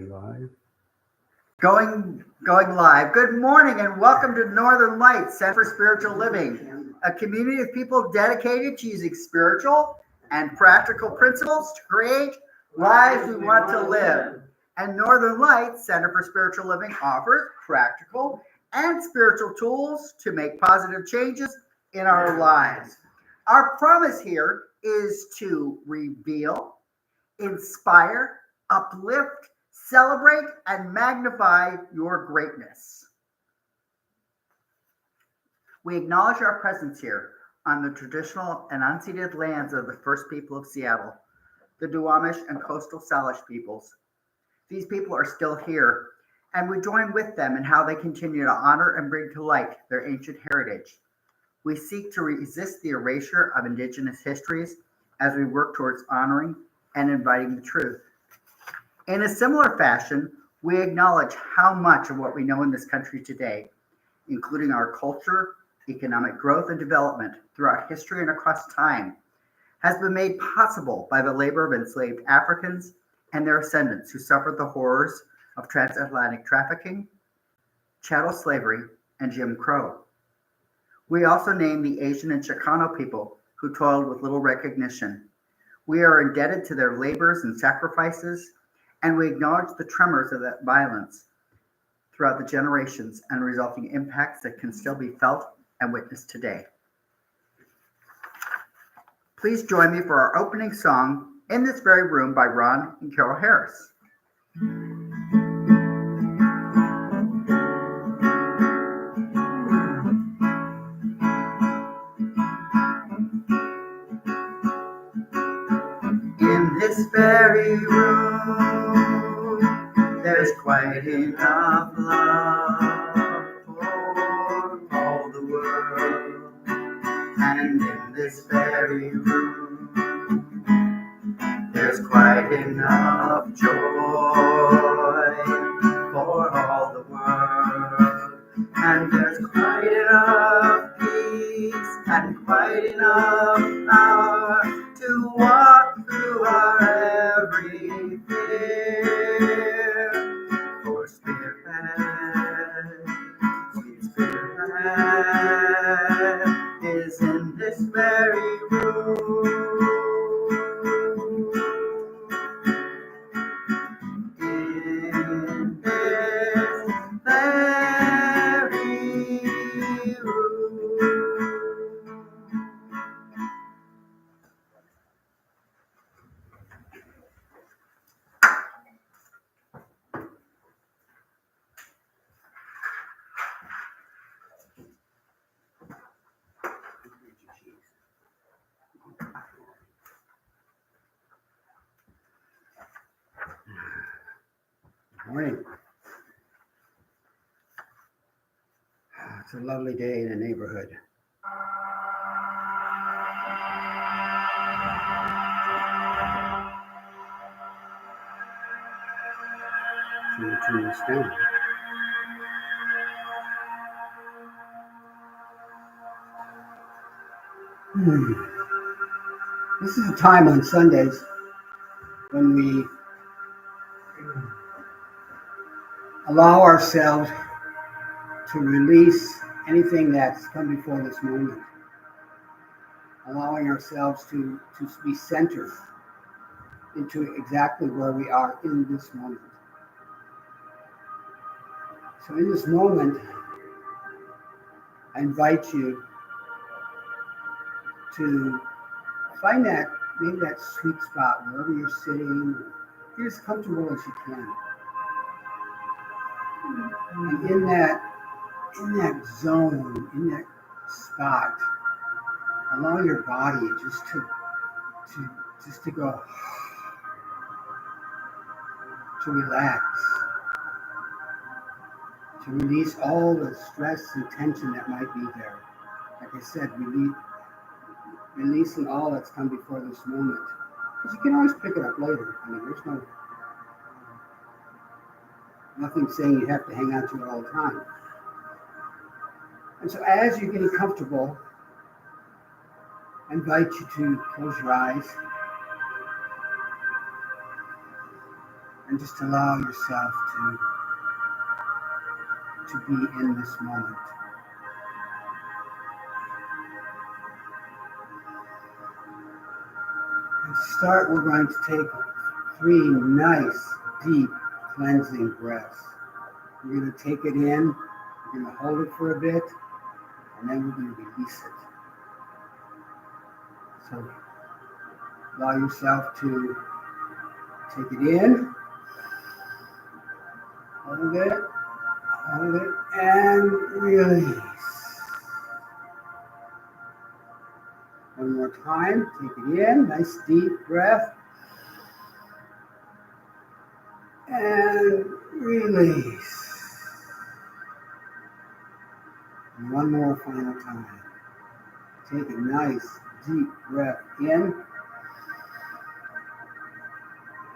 live? Going live. Good morning and welcome to Northern Lights Center for Spiritual Living, a community of people dedicated to using spiritual and practical principles to create lives we want to live. And Northern Lights Center for Spiritual Living offers practical and spiritual tools to make positive changes in our lives. Our promise here is to reveal, inspire, uplift, celebrate, and magnify your greatness. We acknowledge our presence here on the traditional and unceded lands of the first people of Seattle, the Duwamish and coastal Salish peoples. These people are still here, and we join with them in how they continue to honor and bring to light their ancient heritage. We seek to resist the erasure of Indigenous histories as we work towards honoring and inviting the truth. In a similar fashion, we acknowledge how much of what we know in this country today, including our culture, economic growth, and development throughout history and across time, has been made possible by the labor of enslaved Africans and their descendants who suffered the horrors of transatlantic trafficking, chattel slavery, and Jim Crow. We also name the Asian and Chicano people who toiled with little recognition. We are indebted to their labors and sacrifices, and we acknowledge the tremors of that violence throughout the generations and resulting impacts that can still be felt and witnessed today. Please join me for our opening song, In This Very Room by Ron and Carol Harris. In this very room, there's quite enough love for all the world. And in this very room, there's quite enough joy for all the world. And there's quite enough peace and quite enough power to walk through our every fear. For Spirit, sweet Spirit, is in this very room. In this very room. Morning. It's a lovely day in the neighborhood. I'm going to turn this down. This is a time on Sundays when we allow ourselves to release anything that's come before this moment, allowing ourselves to be centered into exactly where we are in this moment. So in this moment, I invite you to find that, maybe that sweet spot, wherever you're sitting, be as comfortable as you can. And in that zone, in that spot, allow your body just to go, to relax, to release all the stress and tension that might be there. Like I said, releasing all that's come before this moment. Because you can always pick it up later. I mean, there's nothing saying you have to hang on to it all the time. And so as you're getting comfortable, I invite you to close your eyes and just allow yourself to be in this moment. And to start, we're going to take 3 nice, deep, cleansing breaths. We're going to take it in, we're going to hold it for a bit, and then we're going to release it. So allow yourself to take it in, hold it, and release. One more time, take it in, nice deep breath, and release. And one more final time. Take a nice deep breath in,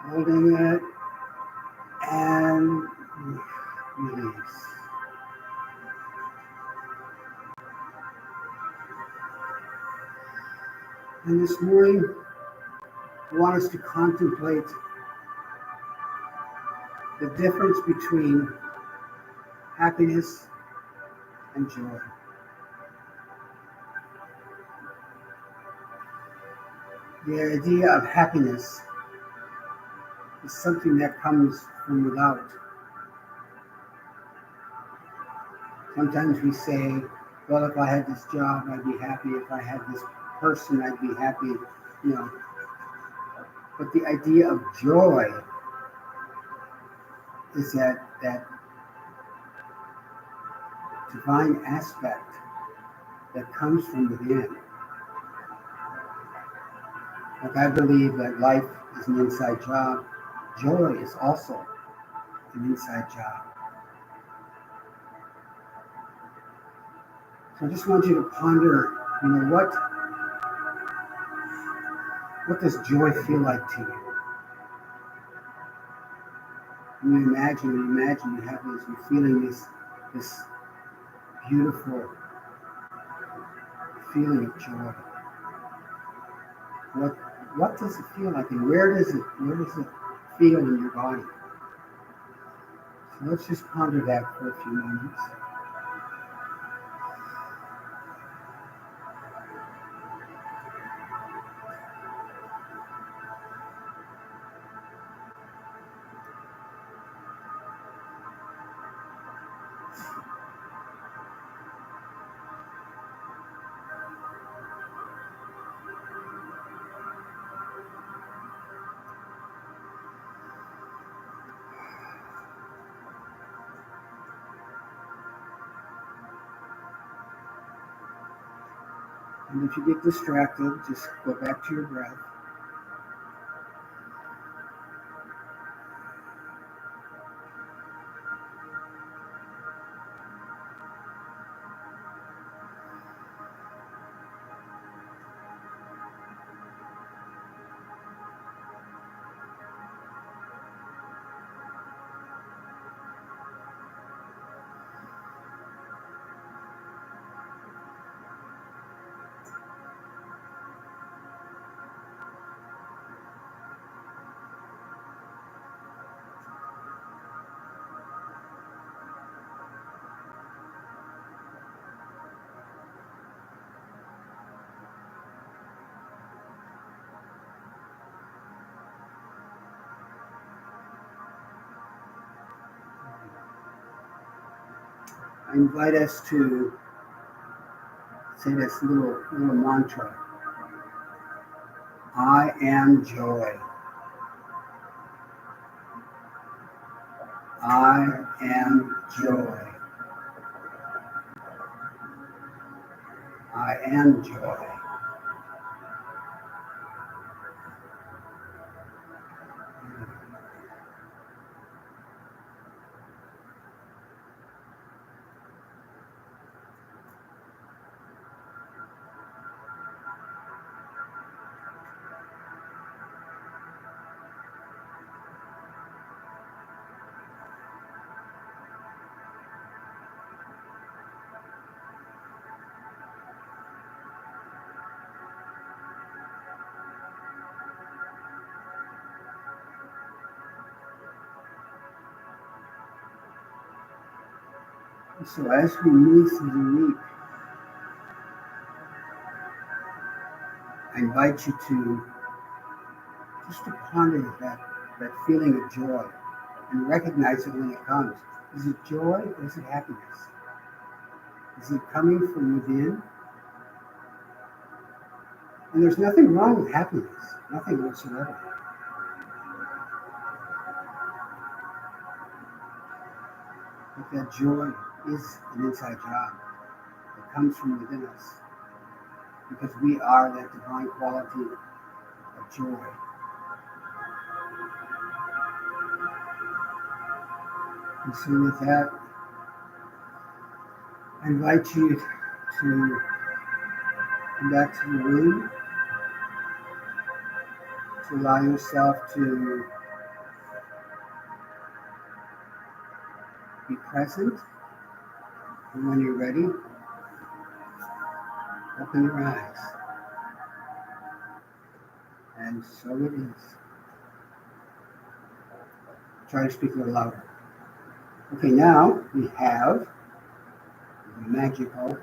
holding it, and release. And this morning, I want us to contemplate the difference between happiness and joy. The idea of happiness is something that comes from without. Sometimes we say, well, if I had this job, I'd be happy. If I had this person, I'd be happy. But the idea of joy is that divine aspect that comes from within. Like I believe that life is an inside job. Joy is also an inside job. So I just want you to ponder, what does joy feel like to you? When you imagine you have this, you're feeling this beautiful feeling of joy. What does it feel like, and where does it feel in your body? So let's just ponder that for a few moments. And if you get distracted, just go back to your breath. I invite us to say this little mantra. I am joy. I am joy. I am joy. So as we move through the week, I invite you to just to ponder that feeling of joy and recognize it when it comes. Is it joy or is it happiness? Is it coming from within? And there's nothing wrong with happiness, nothing whatsoever. But that joy is an inside job. It comes from within us because we are that divine quality of joy. And so with that, I invite you to come back to the room, to allow yourself to be present. And when you're ready, open your eyes. And so it is. Try to speak a little louder. Okay, now we have the magical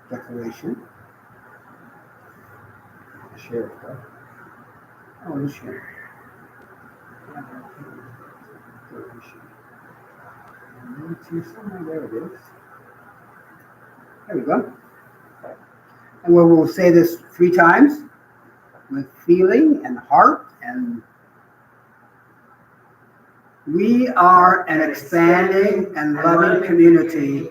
declaration. Share it. Oh, let's share it. It's here somewhere. There it is. There we go. And we will say this 3 times with feeling and heart. And we are an expanding and loving community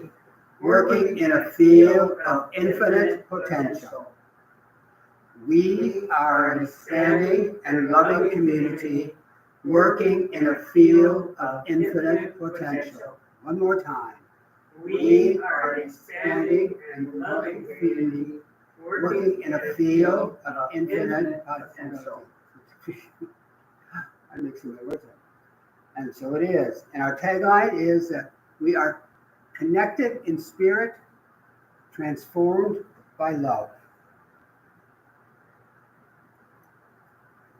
working in a field of infinite potential. We are an expanding and loving community working in a field of infinite potential. One more time. We are an expanding and loving community working in a field of infinite potential. I'm mixing my words up. And so it is. And our tagline is that we are connected in spirit, transformed by love.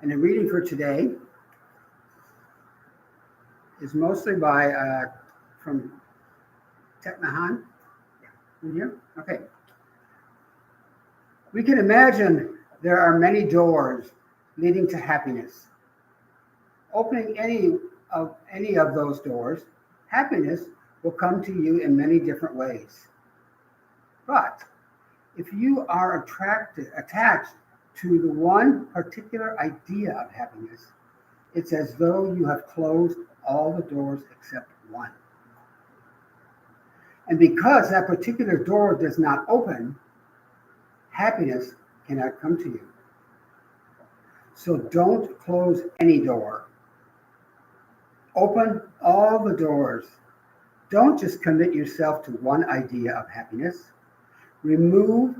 And the reading for today is mostly by from Thich Nhat Hanh. In here? Okay. We can imagine there are many doors leading to happiness. Opening any of those doors, happiness will come to you in many different ways. But if you are attached to the one particular idea of happiness, it's as though you have closed all the doors except one. And because that particular door does not open, happiness cannot come to you. So don't close any door. Open all the doors. Don't just commit yourself to one idea of happiness. Remove